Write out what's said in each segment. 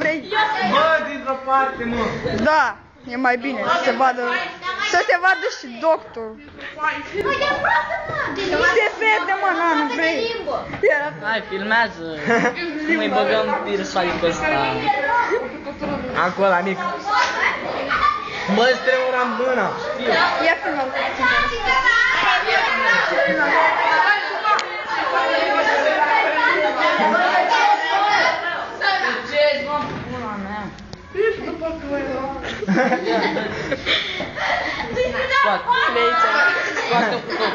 vrei? Bă, dintr-o parte, mă. Da, e mai bine să se vadă și doctorul. Se vede, mă, nu vrei. Hai, filmează. Nu mai băgăm pirsoaică ăsta. Acolo, mic. Bă, îți tremura în mâna. Ia filmăm. Scoate-o cu tot.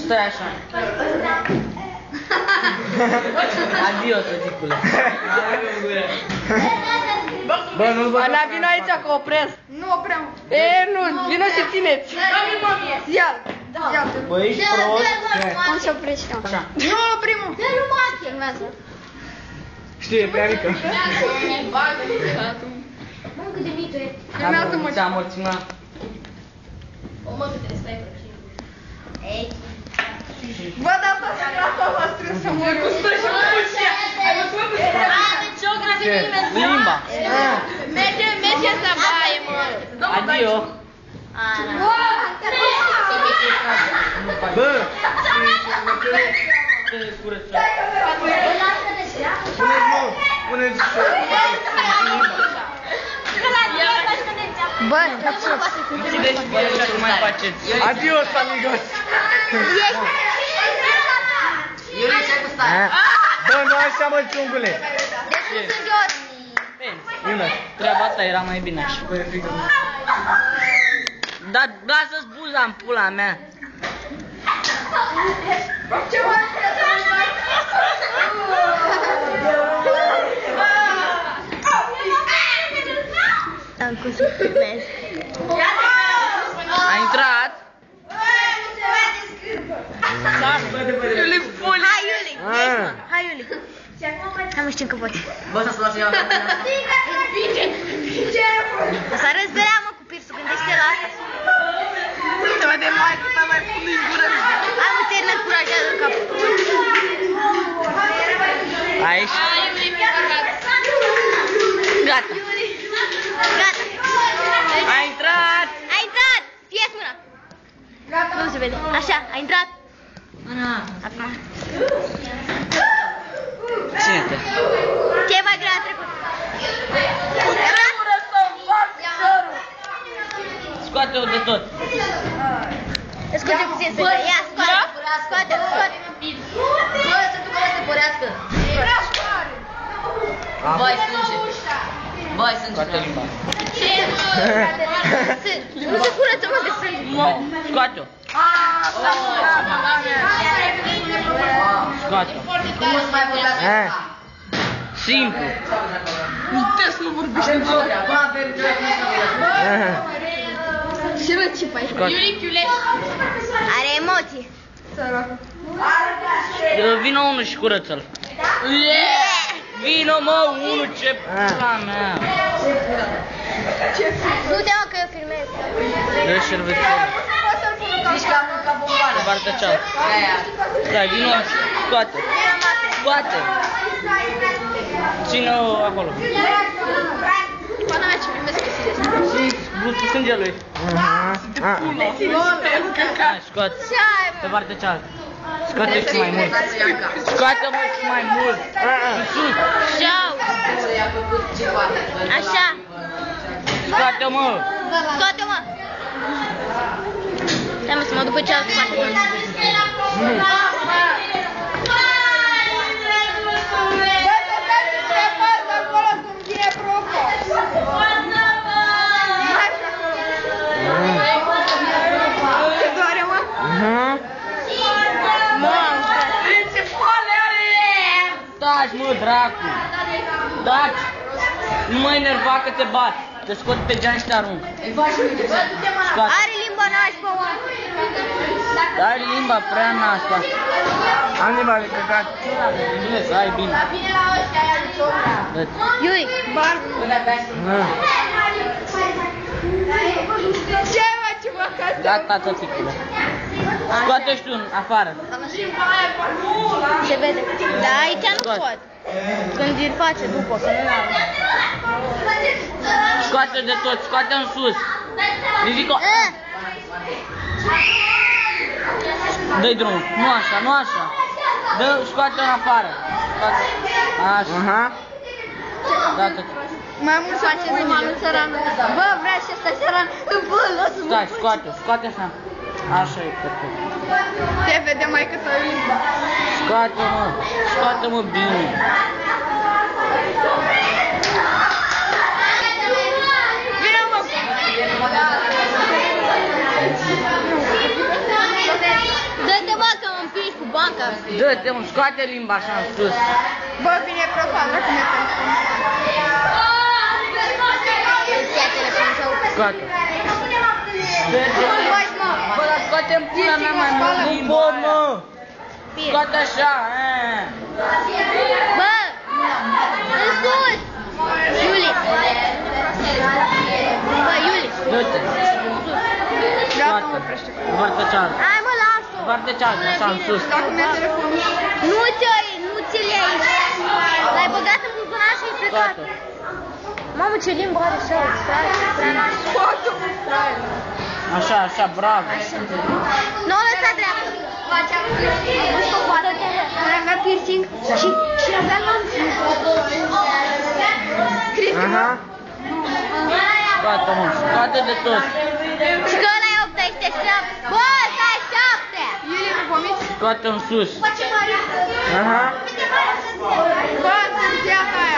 Stai așa. Adio, tăticule. Bă, nu-l văd. Ana, vino aici că opresc. Nu opream. Nu, vino și țineți. Ia. Bă, ești prost. Cum se oprește? Așa. Nu oprim. Filmează. Știi, e prea mică. Filmează-mă. Ți-am morținat. Bă, dar asta se grafă voastră să mă rog. Limba. Merge să baie, mă. Adio. Bă, puneți Bă, Închideți și așa cum mai faceți. Adios, amigos. Bă, nu așa, mă, ciungule. Treaba asta era mai bine așa. Dar lasă-ți buza în pula mea. Am cum să filmez. A intrat. Iuli, hai Iuli. Hai mă, știm că poți. Bă, să-ți lasă ea. Asta răzărea, mă, cu pirsul, gândește la asta. Uite-mă de mai câta mai pun în gură. Hai, mă, termină încurajează capul. Aici. Gata. Gata. A intrat. A intrat. Fie-ți mâna. Nu se vede. Așa, a intrat. Acum. Ține-te. Ce mai greu a trecut? Scoate-o de tot. Scoate puțin să ia, scoate. Bă, să tu că se părească. Băi, sânge. Băi, sânge. Scoate limba. Nu se curăță, mă, de sânge. Scoate-o. Scoate-o. Cum o să mai vorbească asta? Simplu. Ce mă țipa aici? Are emoții. Vino unul și curăță-l. Vino, mă, unul, ce pula mea. Du-te, mă, că eu filmez. Dă șervețel. Zici că am mâncat bomboană. Pe partea cealaltă. Stai, vino, scoate. Scoate. Ține-o acolo. Pana mea ce filmez cu tine. Și gustul sângelui. Hai, scoate. Pe partea cealaltă. Scoate și mai mult. Scoate-mă și mai mult. Sus. Ceau. Așa. Scoate-mă. Scoate-mă. Stai, mă, să mă duc pe cealaltă parte. Taci, mă, dracu! Taci! Nu mă enerva că te bat! Te scot pe geam și te arunc! Scoate! Are limba nașpa, mă! Are limba prea nașpa! Am limba de căcat. Englez, ai bine! Dă-ți! Iui, bar! Ce mă, ce mă, că Gata, tăticule! Scoate Scoate-și tu în afară. Se vede. Da, aici nu Scoate. pot. Când îl face după, că nu am. Scoate de tot, scoate în sus. Ridică. Dă-i drumul. Nu așa, nu așa. Dă, scoate în afară. Scoate. Așa. Aha. Da, tot. Mai mult face mâinile. Bă, vrea și ăsta săran. Bă, lasă-mă. Stai, scoate, scoate așa. Așa e perfect. Te vede mai cât o limbă. Scoate-mă, scoate-mă bine. Vino, mă. Dă-te, bă, că mă împingi cu banca. Dă-te, mă, scoate limba așa în sus. Bă, vine profan, dracu mi-e telefon. Ia telefonul sau... Scoate. Dă-te, mă. bă, dar scoate-mi pula mea mai mult. Nu pot, mă. Scoate așa, Bă, în sus. Iuli. Bă, Iuli. Dă-te. Scoate. Foarte cealaltă. Hai, mă, lasă-o. Foarte cealaltă, așa în sus. Nu ți-l iei aici. L-ai băgat în buzunar și ai plecat. Scoate. Mamă, ce limbă are așa, prea nașă. Așa, așa, bravo. Nu o lăsa dreapta. Avea piercing și avea lanț. Aha. Scoate, mă, scoate de tot. Și că ăla e 87. Bă, ăsta e 7. Iulie, nu vomiți? Scoate în sus. Aha. Bă, ți-a aia.